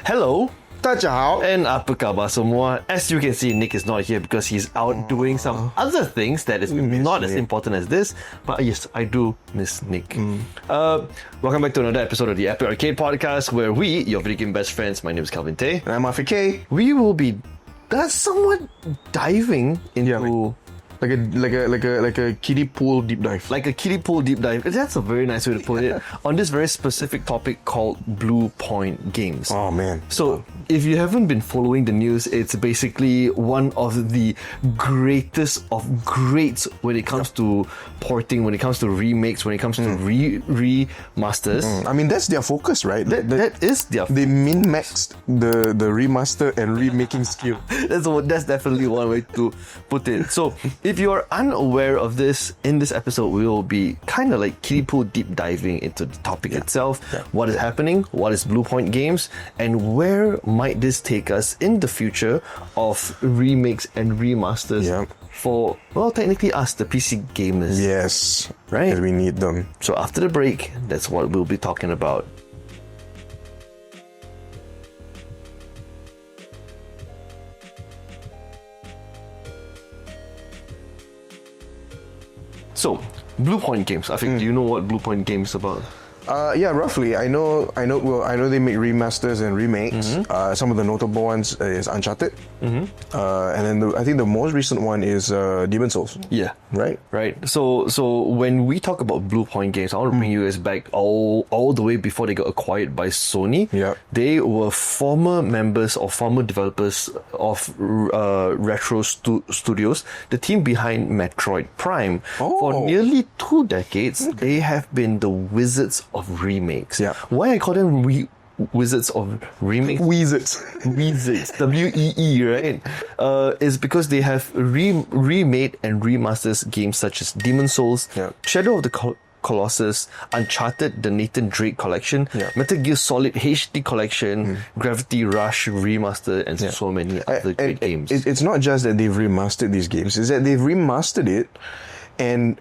Hello, 大家好 and apa khabar semua? As you can see, Nick is not here because he's out doing some other things that is not as important as this. But yes, I do miss Nick. Welcome back to another episode of the Epic Arcade Podcast, where we, your video game best friends, my name is Kelvin Tay. And I'm Afiq K. We will be somewhat diving into Like a kiddie pool deep dive. like a kiddie pool deep dive. That's a very nice way to put it. On this very specific topic called Bluepoint games. Oh man. So, if you haven't been following the news, it's basically one of the greatest of greats when it comes to porting, when it comes to remakes, when it comes to remasters. I mean, that's their focus, right? That is their They min-maxed the remaster and remaking skill. That's definitely one way to put it. So, if you're unaware of this, in this episode, we will be kind of like kiddie pool deep diving into the topic itself. What is happening? What is Bluepoint games? And where might this take us in the future of remakes and remasters for, well, technically us, the PC gamers. Yes. Right? Because we need them. So after the break, that's what we'll be talking about. So, Bluepoint games. I think, do you know what Bluepoint games is about? Yeah, roughly. I know. Well, I know they make remasters and remakes. Some of the notable ones is Uncharted, and then I think the most recent one is Demon's Souls. Yeah. Right. So when we talk about Bluepoint games, I want to bring you guys back all the way before they got acquired by Sony. Yeah. They were former members or former developers of Retro Studios, the team behind Metroid Prime. For nearly 2 decades, they have been the wizards of remakes. Yeah. Why I call them wizards of remakes? Wizards. WEE, right? Is because they have remade and remastered games such as Demon's Souls, Shadow of the Colossus, Uncharted, the Nathan Drake Collection, Metal Gear Solid HD Collection, Gravity Rush Remastered, and so many other great games. It's not just that they've remastered these games; it's that they've remastered it, and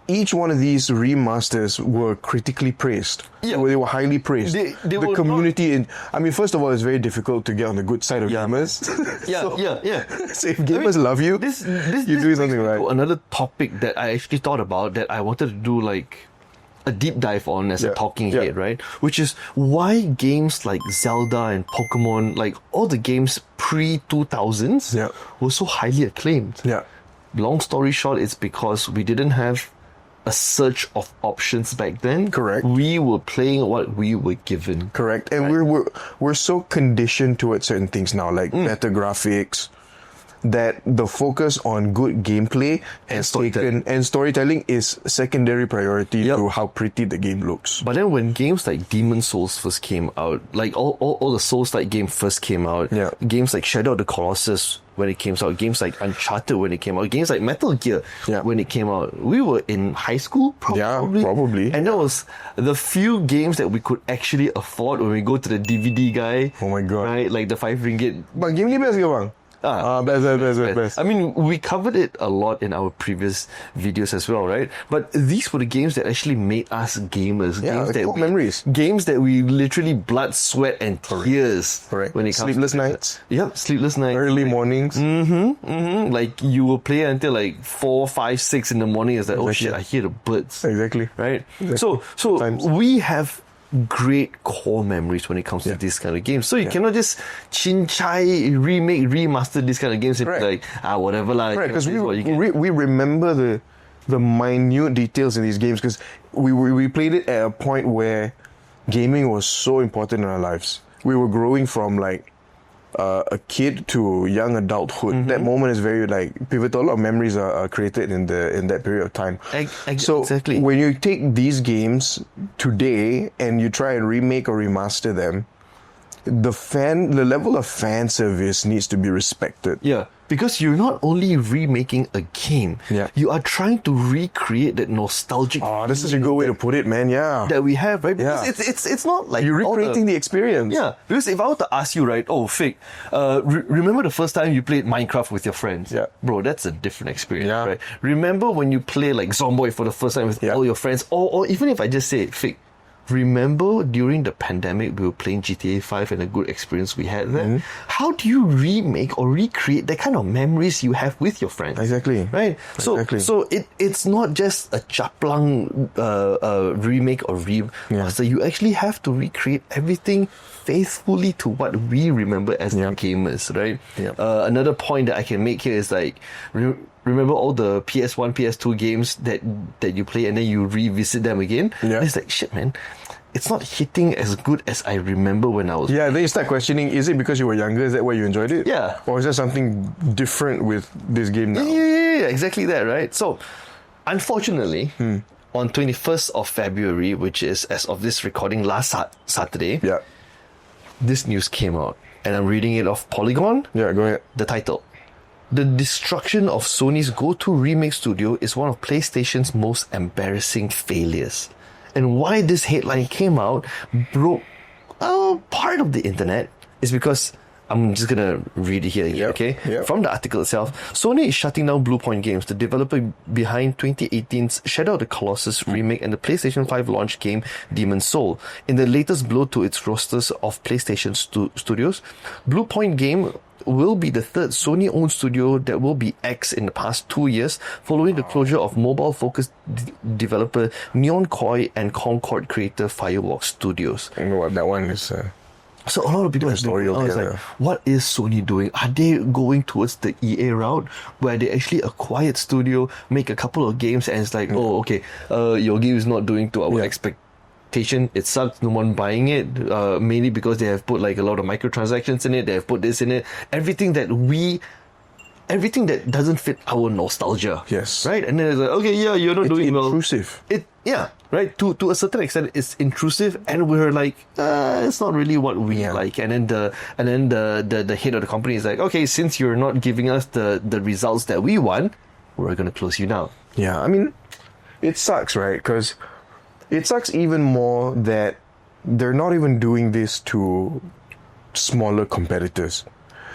each one of these remasters were critically praised. Yeah. They were highly praised. The community, I mean, first of all, it's very difficult to get on the good side of gamers. So if gamers love you, you're doing something right. Another topic that I actually thought about that I wanted to do like a deep dive on as a talking head, right? Which is why games like Zelda and Pokemon, like all the games pre-2000s, were so highly acclaimed. Yeah. Long story short, it's because we didn't have a search of options back then. Correct. We were playing what we were given. Correct. And we're so conditioned towards certain things now, like better graphics, that the focus on good gameplay and storytelling is secondary priority to how pretty the game looks. But then when games like Demon's Souls first came out, like all the Souls-like games first came out, games like Shadow of the Colossus when it came out, games like Uncharted when it came out, games like Metal Gear when it came out, we were in high school probably. Yeah, probably. And that was the few games that we could actually afford when we go to the DVD guy. Oh my god. Right? Like the 5 ringgit. Bang, game ni best ke bang? Best. I mean, we covered it a lot in our previous videos as well, right? But these were the games that actually made us gamers. Memories. Games that we literally blood, sweat, and tears. Correct. When it comes sleepless to nights. Yep, sleepless nights. Early mornings. Like you will play until like 4, 5, 6 in the morning. It's like, oh shit, I hear the birds. Exactly. Right? So we have great core memories when it comes to this kind of games. So you cannot just chin-chai, remake, remaster this kind of games and be like, whatever lah. Right, because we remember the minute details in these games because we played it at a point where gaming was so important in our lives. We were growing from like a kid to young adulthood. That moment is very like pivotal. A lot of memories are created in that period of time. So when you take these games today and you try and remake or remaster them, the level of fan service needs to be respected. Yeah. Because you're not only remaking a game, you are trying to recreate that nostalgic. Oh, this is a good way to put it, man. Yeah, that we have, right? Because it's not like you're recreating the experience. Yeah, because if I were to ask you, right? Oh, Fik, remember the first time you played Minecraft with your friends? Yeah, bro, that's a different experience, right? Remember when you play like Zomboid for the first time with all your friends, or even if I just say, Fik, remember during the pandemic, we were playing GTA 5 and a good experience we had there. Mm-hmm. How do you remake or recreate that kind of memories you have with your friends? Exactly. Right? Exactly. So it's not just a chaplang remake or remaster. You actually have to recreate everything faithfully to what we remember as gamers, right? Another point that I can make here is like, remember all the PS1, PS2 games that you play and then you revisit them again? Yeah. It's like, shit, man. It's not hitting as good as I remember when I was... Yeah, then you start questioning, is it because you were younger? Is that why you enjoyed it? Yeah. Or is there something different with this game now? Yeah, exactly that, right? So, unfortunately, on 21st of February, which is, as of this recording, last Saturday, this news came out. And I'm reading it off Polygon. Yeah, go ahead. The title. The destruction of Sony's go-to remake studio is one of PlayStation's most embarrassing failures. And why this headline came out broke part of the internet is because I'm just going to read it here, okay? From the article itself, Sony is shutting down Bluepoint Games, the developer behind 2018's Shadow of the Colossus remake and the PlayStation 5 launch game Demon's Soul. In the latest blow to its rosters of PlayStation studios, Bluepoint Game will be the third Sony-owned studio that will be axed in the past 2 years, following the closure of mobile-focused developer Neon Koi and Concord creator Firewalk Studios. You know what, that one is... So a lot of people like, what is Sony doing? Are they going towards the EA route where they actually acquired studio, make a couple of games, and it's like, oh, okay, your game is not doing to our expectation. It sucks. No one buying it. Mainly because they have put like a lot of microtransactions in it. They have put this in it. Everything that doesn't fit our nostalgia. Yes. Right? And then it's like, okay, yeah, you're not doing well. Intrusive. Right. To a certain extent, it's intrusive, and we're like, it's not really what we like. And then the head of the company is like, okay, since you're not giving us the results that we want, we're gonna close you down. Yeah, I mean, it sucks, right? Because it sucks even more that they're not even doing this to smaller competitors,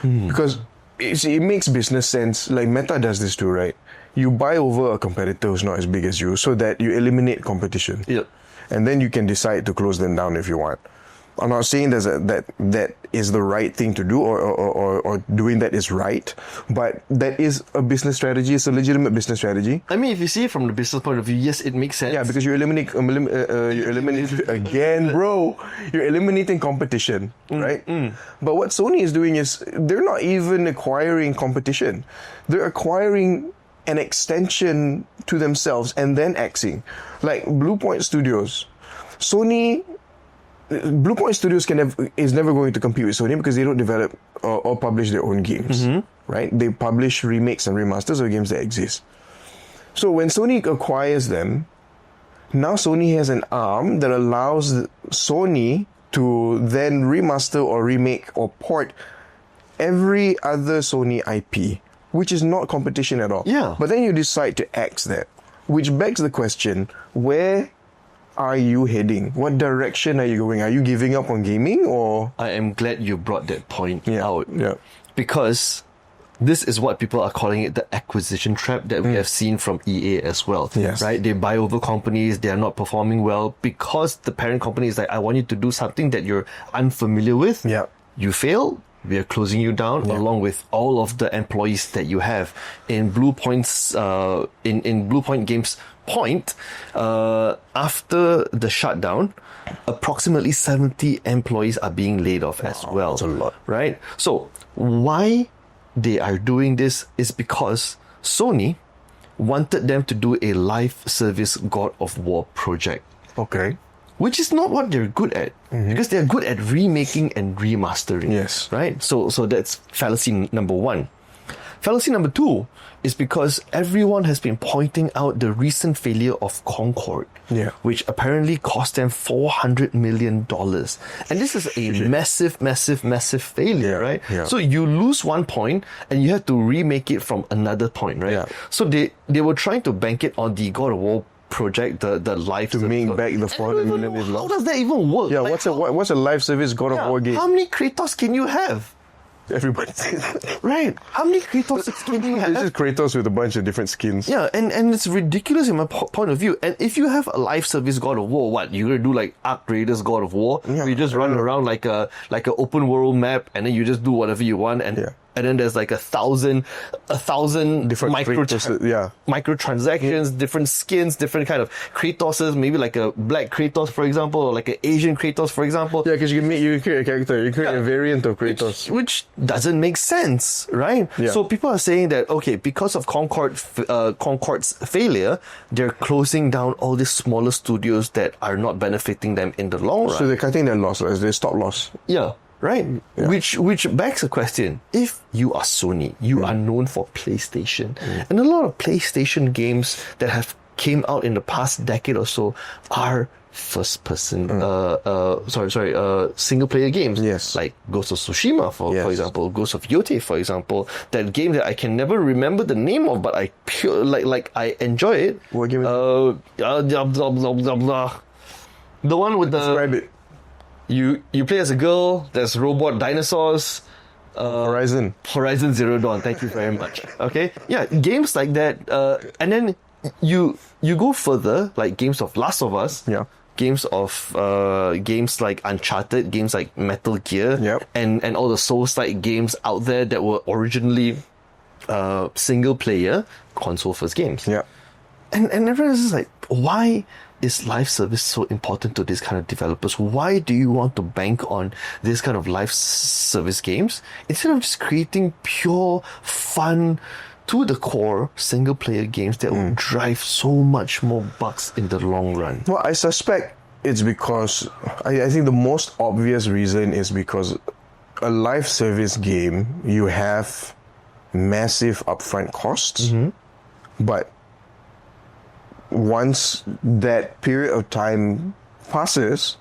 because it makes business sense. Like Meta does this too, right? You buy over a competitor who's not as big as you so that you eliminate competition. Yep. And then you can decide to close them down if you want. I'm not saying that is the right thing to do or doing that is right, but that is a business strategy. It's a legitimate business strategy. I mean, if you see it from the business point of view, yes, it makes sense. Yeah, because you eliminate again, bro. You're eliminating competition, right? But what Sony is doing is they're not even acquiring competition. They're acquiring an extension to themselves and then axing. Like Bluepoint Studios. Bluepoint Studios is never going to compete with Sony because they don't develop or publish their own games, right? They publish remakes and remasters of games that exist. So when Sony acquires them, now Sony has an arm that allows Sony to then remaster or remake or port every other Sony IP, which is not competition at all. Yeah. But then you decide to axe that, which begs the question, where are you heading? What direction are you going? Are you giving up on gaming or? I am glad you brought that point out. Yeah. Because this is what people are calling it, the acquisition trap that we have seen from EA as well. Yes. Right? They buy over companies, they are not performing well because the parent company is like, I want you to do something that you're unfamiliar with. Yeah. You fail, we are closing you down along with all of the employees that you have. In Bluepoint's, in Bluepoint Games point, after the shutdown, approximately 70 employees are being laid off as well. That's a lot. Right? So, why they are doing this is because Sony wanted them to do a live service God of War project. Okay. Which is not what they're good at. Because they're good at remaking and remastering. Yes. Right? So that's fallacy number one. Fallacy number two is because everyone has been pointing out the recent failure of Concord, which apparently cost them $400 million. And this is a massive failure, right? Yeah. So you lose 1 point and you have to remake it from another point, right? Yeah. So they were trying to bank it on the God of War project, the live to make back the $400 million is How lost. does that even work? Yeah, Like, what's a live service God of War game? How many Kratos can you have? Everybody says that. Right? How many Kratos skins do you It's have? just Kratos with a bunch of different skins. Yeah, and it's ridiculous in my point of view. And if you have a live service God of War, what you're gonna do like Ark Raiders God of War? Yeah. Where you just run around like a open world map, and then you just do whatever you want, and then there's like a thousand Different Kratos, microtransactions, different skins, different kind of Kratoses, maybe like a black Kratos, for example, or like an Asian Kratos, for example. Yeah, because you create a character, you create a variant of Kratos. Which doesn't make sense, right? Yeah. So people are saying that, okay, because of Concord's failure, they're closing down all these smaller studios that are not benefiting them in the long run. So they're cutting their losses, they stop loss. Yeah. Right? Yeah. Which begs a question. If you are Sony, you are known for PlayStation. And a lot of PlayStation games that have came out in the past decade or so are first person single player games. Yes. Like Ghost of Tsushima for example, Ghost of Yote for example. That game that I can never remember the name of, but I I enjoy it. What game is the one with the Describe it. You play as a girl, there's robot dinosaurs. Horizon Zero Dawn, thank you very much. Okay? Yeah, games like that. And then you go further, like games of Last of Us. Yeah. Games like Uncharted, games like Metal Gear, Yep. and all the Souls-like games out there that were originally single player, console first games. Yeah. And everyone is just like, why is live service so important to these kind of developers? Why do you want to bank on this kind of live service games instead of just creating pure, fun, to the core, single player games that will drive so much more bucks in the long run? Well, I suspect it's because, I think the most obvious reason is because a live service game, you have massive upfront costs, but once that period of time passes,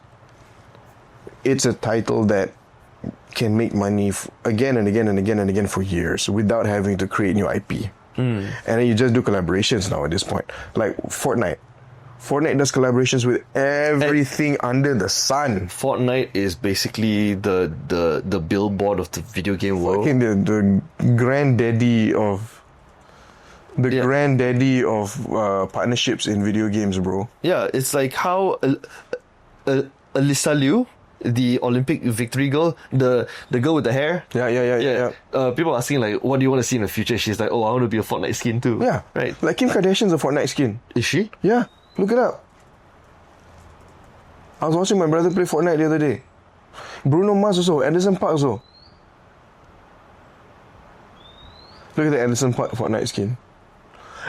it's a title that can make money again and again and again and again for years without having to create new IP. And then you just do collaborations now at this point. Like Fortnite. Fortnite does collaborations with everything under the sun. Fortnite is basically the billboard of the video game world. Fucking the granddaddy of partnerships in video games, bro. Yeah, it's like how Alyssa Liu, the Olympic victory girl, the girl with the hair. Yeah. People are asking like, what do you want to see in the future? She's like, oh, I want to be a Fortnite skin too. Yeah. Right. Like Kim Kardashian's a Fortnite skin. Is she? Yeah. Look it up. I was watching my brother play Fortnite the other day. Bruno Mars also. Anderson Park also. Look at the Anderson Park Fortnite skin.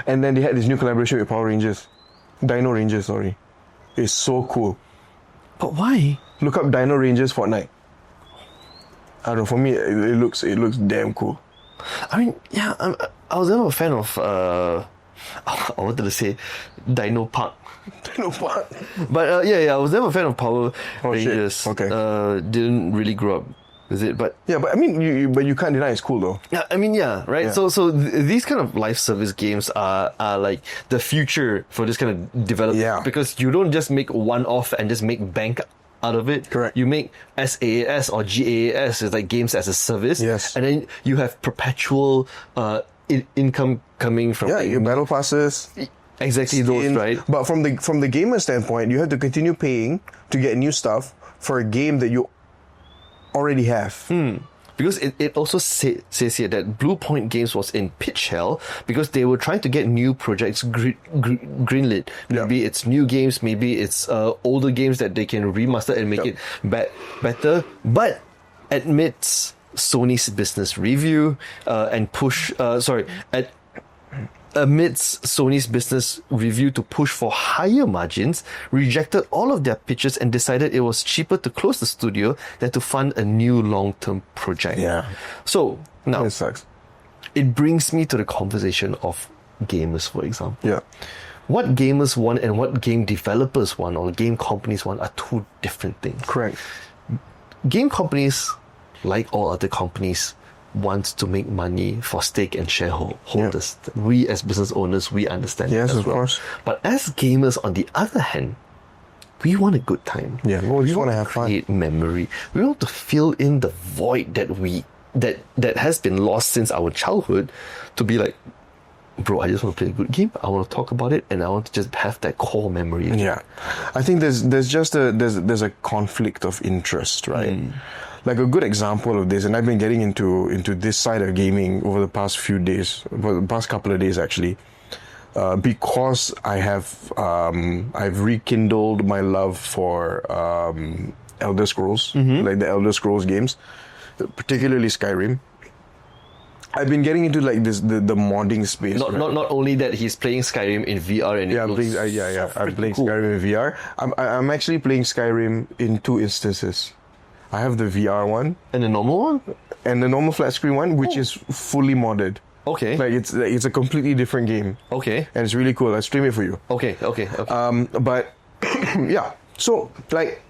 And then they had this new collaboration with Power Rangers. Dino Rangers, sorry. It's so cool. But why? Look up Dino Rangers Fortnite. I don't know, for me, it looks damn cool. I mean, yeah, I was never a fan of, I wanted to say Dino Park. Dino Park. But I was never a fan of Power Rangers. Shit. Okay. Didn't really grow up with it, but yeah, but I mean, you can't deny it's cool though. yeah, I mean, yeah, right. Yeah. So these kind of live service games are like the future for this kind of development. Yeah. Because you don't just make one off and just make bank out of it. Correct. You make SaaS or GaaS, is like games as a service. Yes. And then you have perpetual income coming from Yeah, your battle passes. exactly those, right? But from the gamer standpoint, you have to continue paying to get new stuff for a game that you already have. Because it also says here that Bluepoint Games was in pitch hell because they were trying to get new projects greenlit. Maybe it's new games, maybe it's older games that they can remaster and make it better. But amidst Sony's business review amidst Sony's business review to push for higher margins, rejected all of their pitches and decided it was cheaper to close the studio than to fund a new long-term project. Yeah. So, now, It sucks. it brings me to the conversation of gamers, for example. Yeah. What gamers want and what game developers want or game companies want are two different things. Correct. Game companies, like all other companies, wants to make money for stake and shareholders. Yeah. We as business owners, we understand Yes, that as of well. course. But as gamers, on the other hand, we want a good time. Yeah, well, we just want to have create memory. We want to fill in the void that we that has been lost since our childhood, to be like, bro, I just want to play a good game. I want to talk about it, and I want to just have that core memory. Yeah, I think there's just a conflict of interest, right? Like a good example of this, and I've been getting into this side of gaming over the past few days, over the past couple of days actually, because I've rekindled my love for Elder Scrolls, like the Elder Scrolls games, particularly Skyrim. I've been getting into like the modding space. Not only that, he's playing Skyrim in VR, and I'm playing cool. Skyrim in VR. I'm actually playing Skyrim in 2 instances. I have the VR one and the normal one, and the normal flat screen one, which is fully modded. Okay, like it's a completely different game. Okay, and it's really cool. I'll stream it for you. Okay. But yeah, so like,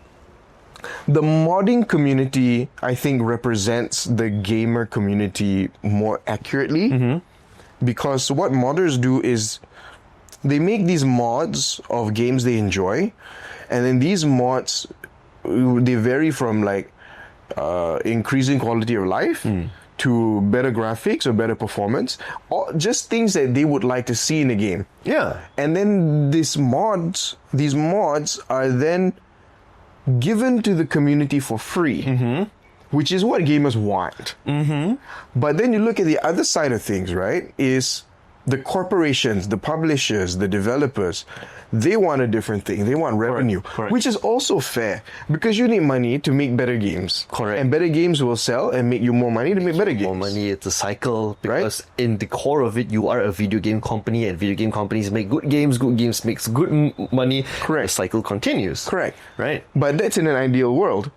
the modding community, I think, represents the gamer community more accurately, because what modders do is they make these mods of games they enjoy, and then these mods, they vary from like increasing quality of life to better graphics or better performance, or just things that they would like to see in a game. Yeah, and then these mods are then given to the community for free, which is what gamers want. But then you look at the other side of things, right? Is the corporations, the publishers, the developers, they want a different thing. They want revenue, which is also fair, because you need money to make better games. Correct. And better games will sell and make you more money to make better games. More money, it's a cycle, because in the core of it, you are a video game company, and video game companies make good games makes good money. Correct. The cycle continues. Correct. Right. But that's in an ideal world.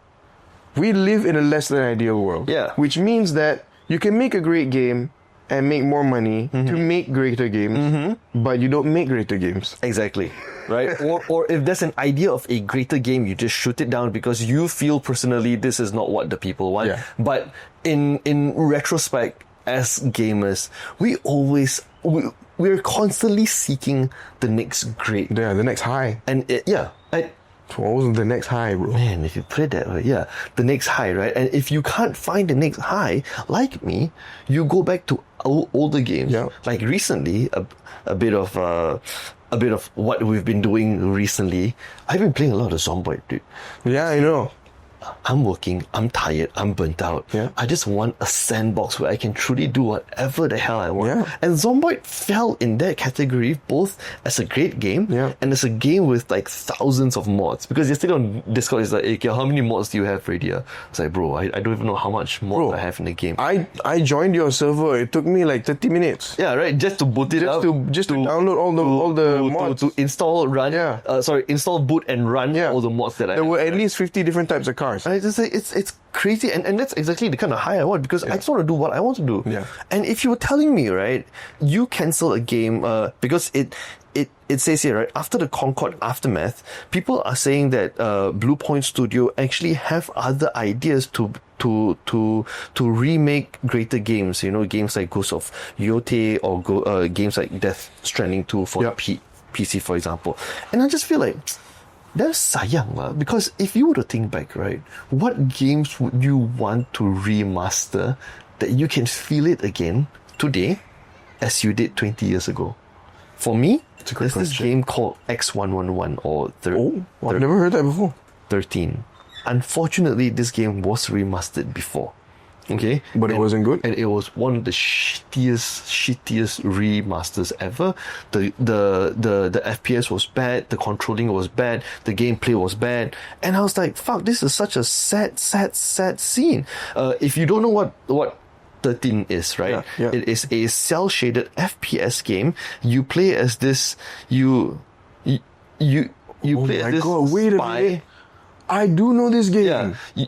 We live in a less than ideal world. Yeah. Which means that you can make a great game and make more money to make greater games, but you don't make greater games. Exactly. Right? or if there's an idea of a greater game, you just shoot it down because you feel personally this is not what the people want. Yeah. But in retrospect, as gamers, we're constantly seeking the next great. Yeah, the next high. And what was the next high, bro? Man, if you put it that way, yeah, the next high, right? And if you can't find the next high, like me, you go back to older games. Yeah. Like recently, a bit of what we've been doing recently. I've been playing a lot of Zomboid, dude. Yeah, I know. I'm working, I'm tired, I'm burnt out. Yeah. I just want a sandbox where I can truly do whatever the hell I want. Yeah. And Zomboid fell in that category both as a great game and as a game with like thousands of mods. Because yesterday on Discord, it's like, hey, how many mods do you have, Radia? It's like, bro, I don't even know how much mods I have in the game. I joined your server. It took me like 30 minutes. Yeah, right. Just to boot it up. Just to download all the mods. To install, run. Install, boot, and run all the mods that I have. There were at least 50 different types of cars. I just say it's crazy, and that's exactly the kind of high I want, because I just want to do what I want to do. Yeah. And if you were telling me, right, you cancel a game because it says here, right, after the Concord Aftermath, people are saying that Bluepoint Studio actually have other ideas to remake greater games, games like Ghost of Yote, or games like Death Stranding 2 for PC, for example. And I just feel like that's sayang lah, because if you were to think back, right, what games would you want to remaster that you can feel it again today as you did 20 years ago? For me, there's this game called X111 or I've never heard that before. 13. Unfortunately, this game was remastered before. Okay, but it wasn't good, and it was one of the shittiest remasters ever. The FPS was bad, the controlling was bad, the gameplay was bad, and I was like, "Fuck! This is such a sad scene." If you don't know what 13 is, right? Yeah. It is a cell shaded FPS game. You play as this. You play as this spy. Wait a minute! I do know this game. Yeah.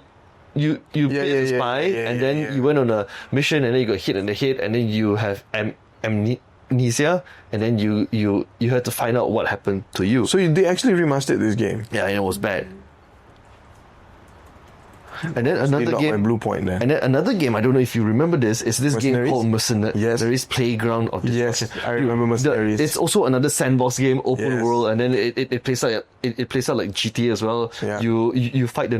You play a spy, and then you went on a mission, and then you got hit in the head, and then you have amnesia, and then you had to find out what happened to you. So they actually remastered this game. Yeah, and it was bad. And then another game, Bluepoint there. And then another game, I don't know if you remember this, is this game Mercenaries? called Mercenaries. Yes. There is Playground of Destruction. Yes, I remember Mercenaries. It's also another sandbox game, open world, and then it plays out like GTA as well. Yeah. You fight the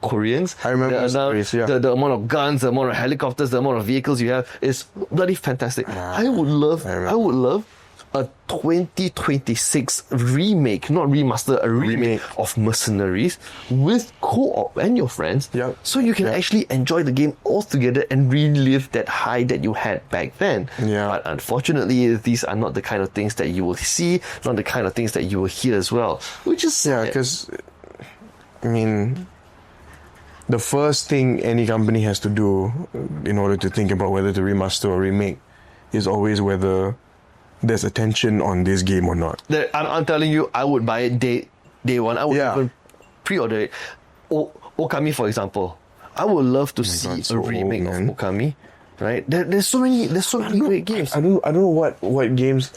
Koreans. I remember the stories, yeah. The amount of guns, the amount of helicopters, the amount of vehicles you have is bloody fantastic. I would love a 2026 remake, not remaster, a remake of Mercenaries with co-op and your friends. Yep. So you can actually enjoy the game all together and relive that high that you had back then. Yeah. But unfortunately, these are not the kind of things that you will see, not the kind of things that you will hear as well. Which is because, I mean, the first thing any company has to do in order to think about whether to remaster or remake is always whether there's attention on this game or not. I'm telling you, I would buy it day one. I would even pre-order it. Okami, for example, I would love to see a remake of Okami. Right? There's so many great games. I don't know what games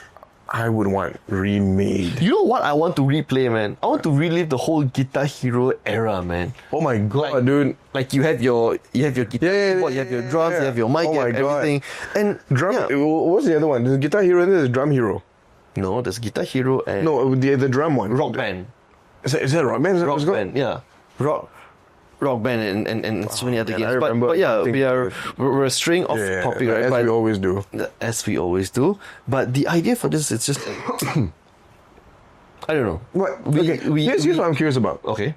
I would want remade. You know what I want to replay, man? I want to relive the whole Guitar Hero era, man. Oh my god, dude! Like you have your guitar, keyboard, you have your drums, you have your mic, you have everything. And what's the other one? There's Guitar Hero and there's Drum Hero. No, there's Guitar Hero and the drum one. Rock Band. Is that Rock Band? Rock Band, yeah. Rock Band and so many other games. But yeah, we're straying off topic, right? As we always do. As we always do. But the idea for this is just I don't know. Here's what I'm curious about. Okay.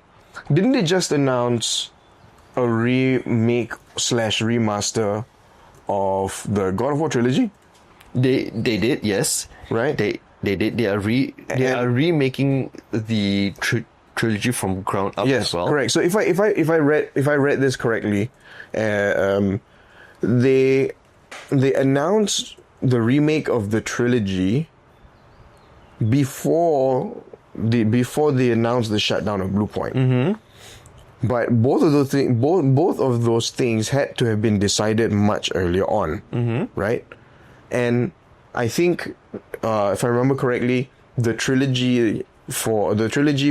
Didn't they just announce a remake / remaster of the God of War trilogy? They did, yes. Right? They did. They are remaking the trilogy from ground up as well. Correct. So if I read this correctly, they announced the remake of the trilogy before they announced the shutdown of Bluepoint. Mm-hmm. But both of those things had to have been decided much earlier on, right? And I think, if I remember correctly, the trilogy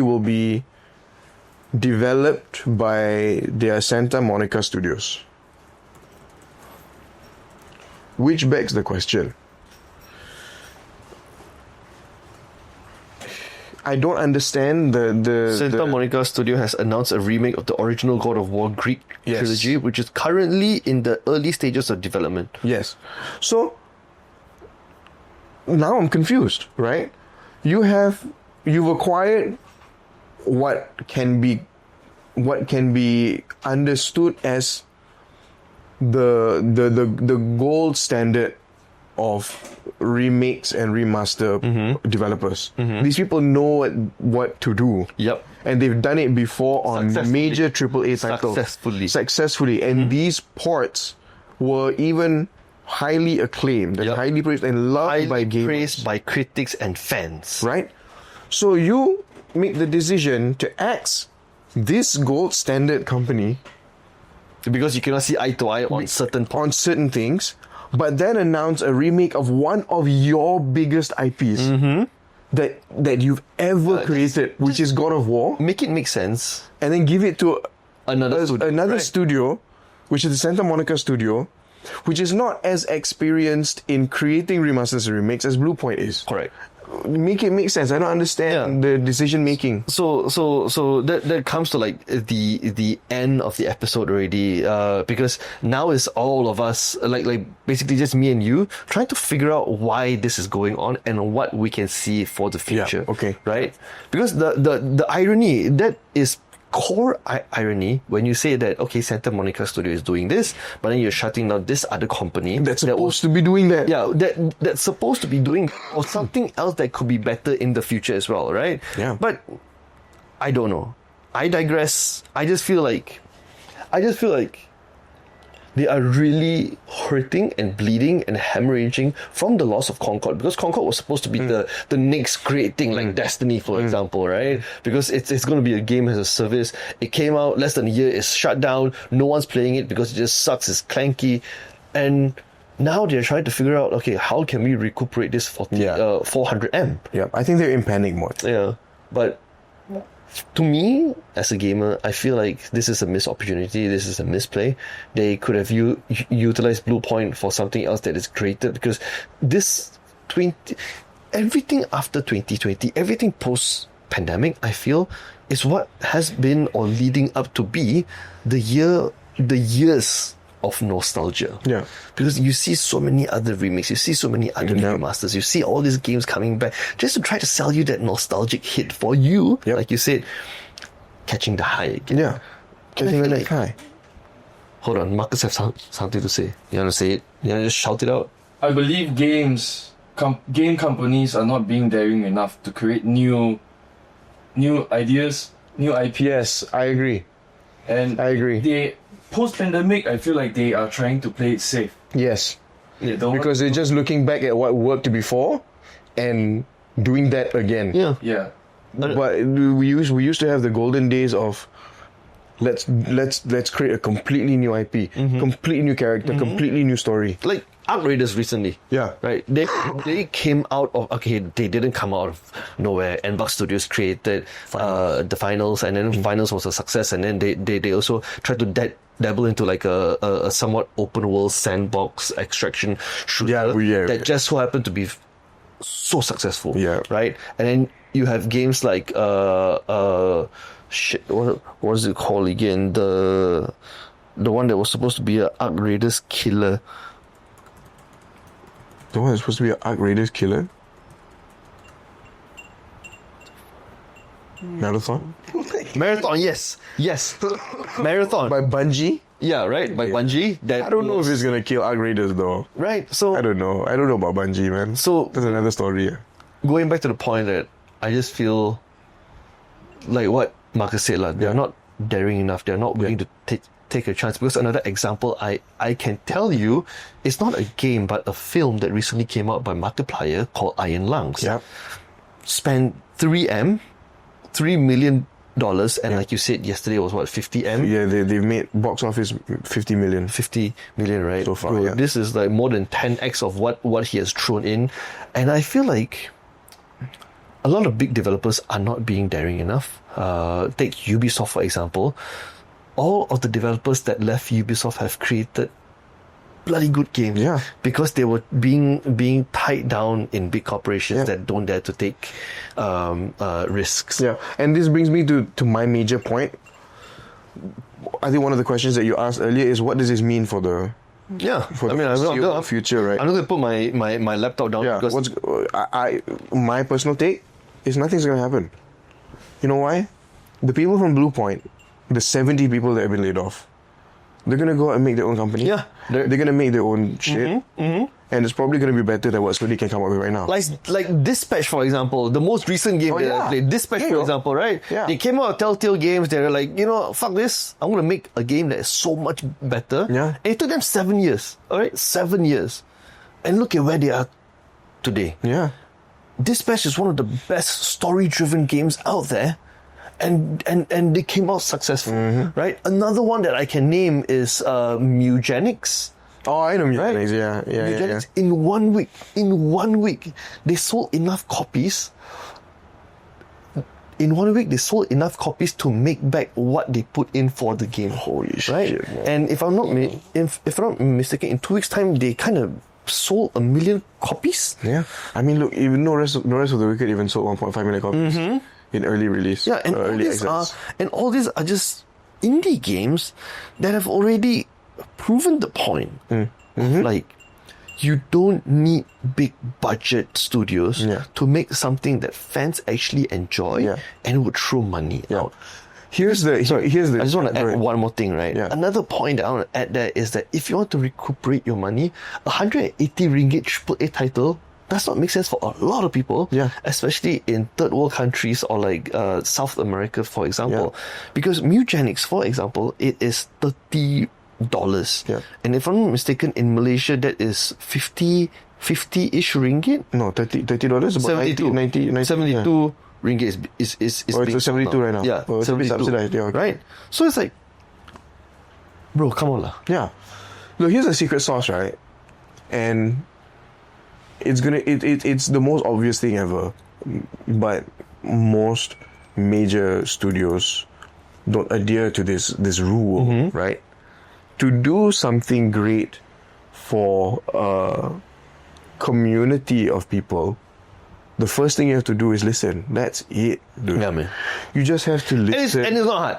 will be developed by their Santa Monica Studios. Which begs the question. I don't understand the Santa Monica Studio has announced a remake of the original God of War Greek trilogy, which is currently in the early stages of development. Yes. So now I'm confused, right? You've acquired what can be understood as the gold standard of remakes and remaster developers. These people know what to do. Yep. And they've done it before on major AAA titles. Successfully. And these ports were even highly acclaimed and highly praised and loved by gamers. Praised by critics and fans. Right? So you make the decision to axe this gold standard company because you cannot see eye to eye on certain things, but then announce a remake of one of your biggest IPs that you've ever created, which is God of War. Make it make sense. And then give it to another right. studio, which is the Santa Monica Studio, which is not as experienced in creating remasters and remakes as Bluepoint is. Correct. Make it make sense. I don't understand the decision making. So that comes to like the end of the episode already, because now it's all of us, like basically just me and you, trying to figure out why this is going on and what we can see for the future. Yeah, okay. Right? Because the irony, that is core irony when you say that, okay, Santa Monica Studio is doing this, but then you're shutting down this other company that's supposed to be doing that. Yeah, that's supposed to be doing, or something else that could be better in the future as well, right? Yeah. But I don't know. I digress. I just feel like they are really hurting and bleeding and hemorrhaging from the loss of Concord, because Concord was supposed to be the next great thing, like Destiny, for example, right? Because it's going to be a game as a service. It came out less than a year, it's shut down, no one's playing it because it just sucks, it's clanky, and now they're trying to figure out, okay, how can we recuperate this 400M? Yeah, I think they're in panic mode. Yeah, but to me, as a gamer, I feel like this is a missed opportunity. This is a misplay. They could have utilized Bluepoint for something else that is created, because everything after 2020, everything post-pandemic, I feel, is what has been or leading up to be the years of nostalgia. Yeah. Because you see so many other remakes, you see so many other remasters, you see all these games coming back just to try to sell you that nostalgic hit for you, like you said, catching the high again. Yeah. Catching the high. Hold on, Marcus have something to say. You want to say it? You want to just shout it out? I believe game companies are not being daring enough to create new ideas, new IP. Yes, I agree. And I agree. They post-pandemic, I feel like they are trying to play it safe. Yes. They don't Because they're just looking back at what worked before and doing that again. Yeah. yeah. But we used to have the golden days of let's create a completely new IP, completely new character, completely new story. Like Outriders recently. Yeah. Right? They came out of, okay, they didn't come out of nowhere. NBUX Studios created the Finals, and then Finals was a success, and then they also tried to dabble into like a somewhat open world sandbox extraction shooter that just so happened to be so successful. Yeah. Right? And then you have games like shit, what was it called again? The one that was supposed to be a Ark Raiders killer. The one that's supposed to be an Ark Raiders killer? Marathon? Marathon, yes. Marathon. By Bungie? Yeah, right? By Bungie. I don't know if it's gonna kill Ark Raiders though. Right, so... I don't know about Bungie, man. So... That's another story. Going back to the point that I just feel like what Marcus said, like, they're not daring enough. They're not willing to take a chance. Because another example I can tell you, it's not a game, but a film that recently came out by Markiplier called Iron Lungs. Yeah. Spent $3 million, and like you said yesterday, it was what, 50M? Yeah, they've made box office 50 million. 50 million, right? So far, Bro, yeah. This is like more than 10x of what he has thrown in. And I feel like a lot of big developers are not being daring enough. Take Ubisoft, for example. All of the developers that left Ubisoft have created bloody good games. Yeah. Because they were being tied down in big corporations that don't dare to take risks. Yeah, and this brings me to my major point. I think one of the questions that you asked earlier is, what does this mean for the future, right? I'm not going to put my laptop down. Yeah, because my personal take is nothing's going to happen. You know why? The people from Bluepoint, the 70 people that have been laid off, they're going to go out and make their own company. Yeah. They're going to make their own shit. And it's probably going to be better than what Sony can come up with right now. Like Dispatch, for example, the most recent game that I played, Dispatch, for example, right? Yeah. They came out with Telltale Games. They're like, fuck this. I'm going to make a game that is so much better. Yeah. And it took them 7 years. All right? 7 years. And look at where they are today. Yeah. Dispatch is one of the best story-driven games out there. And they came out successful, right? Another one that I can name is Mugenics. Oh, I know Mugenics, right? yeah. Mugenics, in 1 week, they sold enough copies. In 1 week, they sold enough copies to make back what they put in for the game. Holy right? shit, man. And if I'm not mistaken, in 2 weeks' time, they kind of sold 1 million copies. Yeah. I mean, look, even No Rest of the Wicked even sold 1.5 million copies in early release. Yeah, and all these are just indie games that have already proven the point. Like, you don't need big budget studios to make something that fans actually enjoy and would throw money out. Here's the. I just want to add one more thing, right? Yeah. Another point that I want to add there is that if you want to recuperate your money, 180 ringgit AAA title does not make sense for a lot of people, especially in third world countries or like South America, for example. Because Mugenics, for example, it is $30. And if I'm not mistaken, in Malaysia, that is 50-ish ringgit? No, $30? About 72 ringgit is it's 72 right now. Yeah, it's 72. Subsidized, okay. Right? So it's like, bro, come on lah. Yeah. Look, here's a secret sauce, right? And it's the most obvious thing ever, but most major studios don't adhere to this rule, right? To do something great for a community of people, the first thing you have to do is listen. That's it, dude. Yeah, man. You just have to listen. And it's not hard.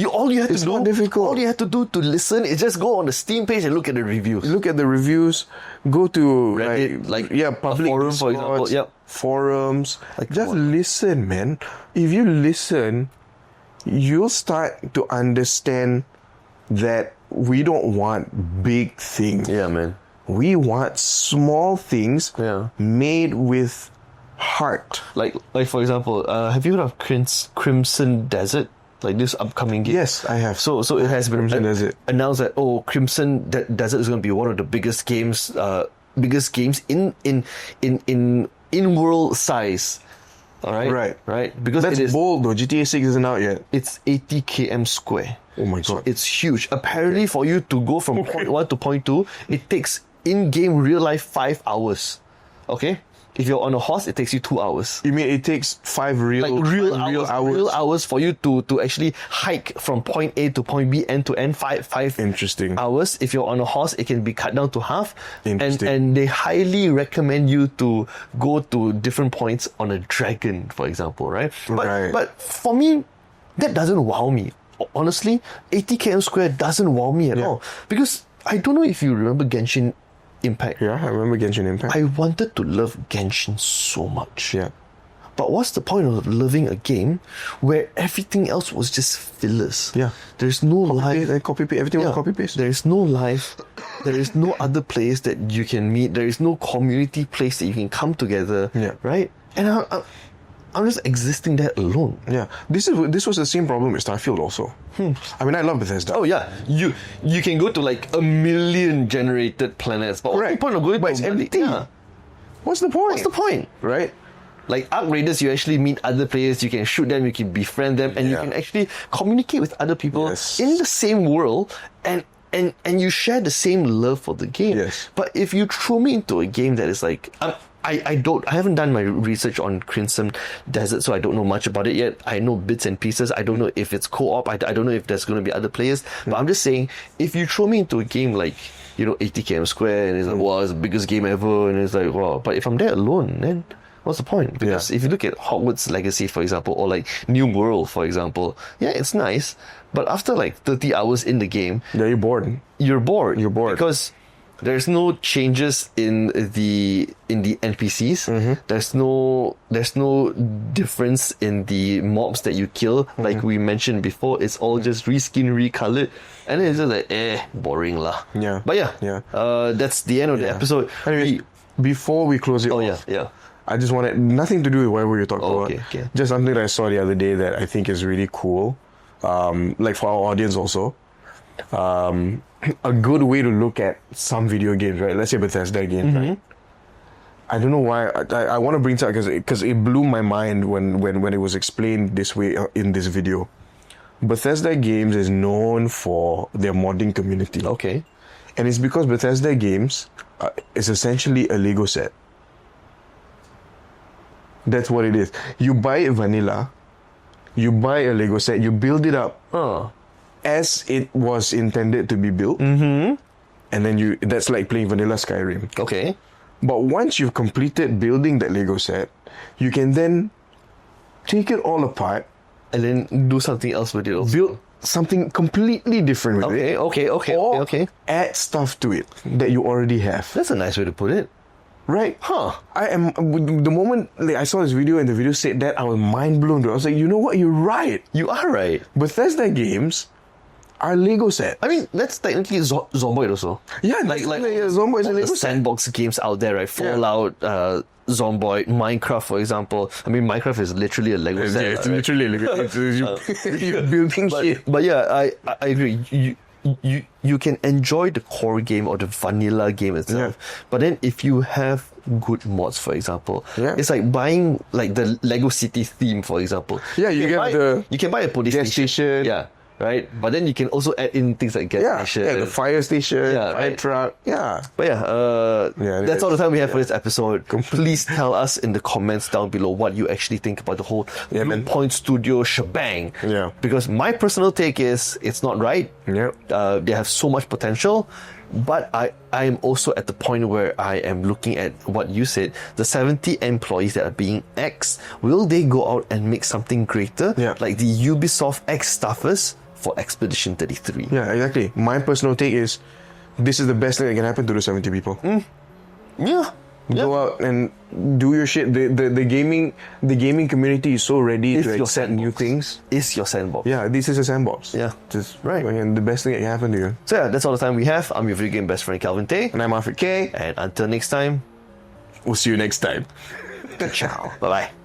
All you have It's to do, not difficult. all you have to do to listen is just go on the Steam page and look at the reviews. Look at the reviews. Go to Reddit, public a forum, for example. Discords, Yep. forums. Like, Just come on. listen, man. If you listen, you'll start to understand that we don't want big things. Yeah, man. We want small things Yeah. made with heart. Like for example, have you heard of Crimson Desert? Like this upcoming game. Yes, I have. So it has been Crimson Desert. announced that Crimson Desert is going to be one of the biggest games in world size. All right, right. Because That's it is bold though. GTA 6 isn't out yet. it's 80 km square. Oh my So god. it's huge. Apparently, for you to go from point 1 to point 2, it takes in-game real life 5 hours. Okay. If you're on a horse, it takes you 2 hours. You mean it takes 5 real Hours for you to actually hike from point A to point B end to end, five Interesting. hours. If you're on a horse, it can be cut down to half. Interesting. And they highly recommend you to go to different points on a dragon, for example, right? Right. But for me, that doesn't wow me. Honestly, 80 km square doesn't wow me at Yeah. all. Because I don't know if you remember Genshin Impact. Yeah, I remember Genshin Impact. I wanted to love Genshin so much. Yeah. But what's the point of loving a game where everything else was just fillers? Yeah. There's no life. Copy paste. Everything was copy paste. There is no life. There is no other place that you can meet. There is no community place that you can come together. Yeah. Right? And I'm just existing there alone. Yeah, this was the same problem with Starfield also. I mean, I love Bethesda. Oh yeah, you can go to like 1 million generated planets, but what's the Correct. point of going But to it's a million? empty. Yeah. What's the point? What's the point? Right? Like Arc Raiders, you actually meet other players, you can shoot them, you can befriend them, and you Yeah. can actually communicate with other people Yes. in the same world, and you share the same love for the game. Yes. But if you throw me into a game that is like, I haven't done my research on Crimson Desert, so I don't know much about it yet. I know bits and pieces. I don't know if it's co-op. I don't know if there's going to be other players. But I'm just saying, if you throw me into a game like, 80 km square, and it's like, wow, it's the biggest game ever, and it's like, wow. But if I'm there alone, then what's the point? Because if you look at Hogwarts Legacy, for example, or like New World, for example, yeah, it's nice. But after like 30 hours in the game, Yeah, you're bored. you're bored. You're bored. Because there's no changes in the NPCs. There's no difference in the mobs that you kill. Like we mentioned before, it's all just reskin, recolored, and it's just like boring lah. Yeah. But yeah. Yeah. That's the end of the episode. Anyways, before we close it off, yeah. I just wanted nothing to do with whatever you're talking about. Okay. Just something that I saw the other day that I think is really cool. Like for our audience also. A good way to look at some video games, right? Let's say Bethesda games, right? I don't know why. I want to bring it up because it blew my mind when it was explained this way in this video. Bethesda games is known for their modding community. Okay. And it's because Bethesda games is essentially a Lego set. That's what it is. You buy a vanilla, you buy a Lego set, you build it up as it was intended to be built. And then that's like playing vanilla Skyrim. Okay. But once you've completed building that Lego set, you can then take it all apart, And then do something else with it also. build something completely different with it. Okay. Add stuff to it that you already have. That's a nice way to put it. Right? Huh. The moment I saw this video and the video said that, I was mind blown. I was like, you know what? You're right. You are right. Bethesda games are Lego set. I mean, that's technically Zomboid also. Yeah, like Zomboid is a all Lego the set. sandbox games out there, right? Fallout, Zomboid, Minecraft, for example. I mean, Minecraft is literally a Lego set. It's right? literally Lego. You're building shit. But yeah, I agree. You can enjoy the core game or the vanilla game itself, but then if you have good mods, for example, it's like buying like the Lego City theme, for example. Yeah, you can buy a police gas station. Yeah, right. But then you can also add in things like gas station. Yeah, the fire station, Yeah, fire right. truck. Yeah. But that's all the time we have for this episode. Please tell us in the comments down below what you actually think about the whole Bluepoint Studio shebang. Yeah. Because my personal take is it's not right. Yeah. They have so much potential. But I am also at the point where I am looking at what you said, the 70 employees that are being axed, will they go out and make something greater? Yeah. Like the Ubisoft X staffers for Expedition 33. Yeah, exactly. My personal take is, this is the best thing that can happen to the 70 people. Yeah. Go out and do your shit. The gaming community is so ready If to your accept new sandbox things. is your sandbox. Yeah, this is a sandbox. Yeah. Just Right. again, the best thing that can happen to you. So yeah, that's all the time we have. I'm your video game best friend Kelvin Tay. And I'm Afiq K. And until next time, We'll see you next time. ciao. Bye bye.